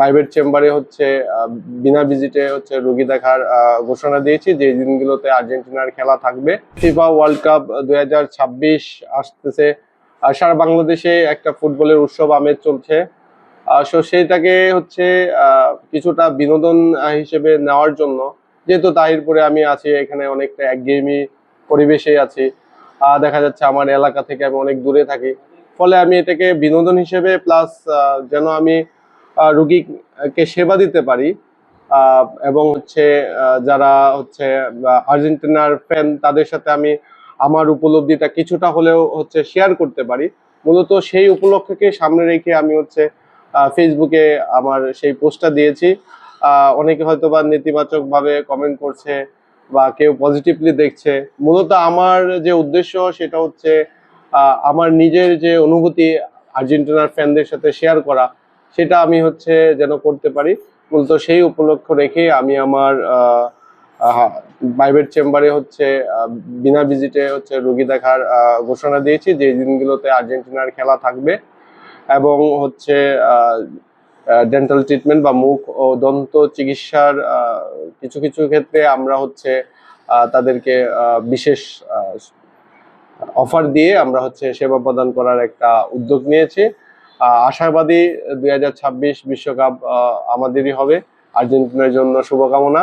Private চেম্বারে হচ্ছে বিনা ভিজিটে হচ্ছে রোগী দেখার ঘোষণা দিয়েছি যে দিনগুলোতে আর্জেন্টিনার খেলা থাকবে। ফিফা ওয়ার্ল্ড কাপ 2026 আসতেছে, সারা বাংলাদেশে একটা ফুটবলের উৎসব আমেজ চলছে। সেইটাকে হচ্ছে কিছুটা বিনোদন হিসেবে নেওয়ার জন্য, যেহেতু তাহিরপুরে আমি আছি, এখানে অনেকটা একঘেয়েমি পরিবেশে আছি, দেখা যাচ্ছে আমার এলাকা থেকে আমি অনেক দূরে থাকি, ফলে আমি এটাকে বিনোদন হিসেবে প্লাস যেন আমি রোগীকে সেবা দিতে পারি এবং হচ্ছে যারা হচ্ছে আর্জেন্টিনার ফ্যান তাদের সাথে আমি আমার উপলব্ধিটা কিছুটা হলেও হচ্ছে শেয়ার করতে পারি, মূলত সেই উপলক্ষকে সামনে রেখে আমি হচ্ছে ফেসবুকে আমার সেই পোস্টটা দিয়েছি। অনেকে হয়তো বা নেতিবাচক ভাবে কমেন্ট করছে বা কেউ পজিটিভলি দেখছে। মূলত আমার যে উদ্দেশ্য সেটা হচ্ছে আমার নিজের যে অনুভূতি আর্জেন্টিনার ফ্যানদের সাথে শেয়ার করা, সেটা আমি হচ্ছে যেন করতে পারি। মূলত সেই উপলক্ষ রেখে আমি আমার প্রাইভেট চেম্বারে হচ্ছে বিনা ভিজিটে হচ্ছে রোগী দেখার ঘোষণা দিয়েছি যে দিনগুলোতে আর্জেন্টিনার খেলা থাকবে, এবং হচ্ছে ডেন্টাল ট্রিটমেন্ট বা মুখ ও দন্ত চিকিৎসার কিছু কিছু ক্ষেত্রে আমরা হচ্ছে তাদেরকে বিশেষ অফার দিয়ে আমরা হচ্ছে সেবা প্রদান করার একটা উদ্যোগ নিয়েছি। আশাবাদী 2026 বিশ্বকাপ আমাদেরই হবে। আর্জেন্টিনার জন্য শুভকামনা।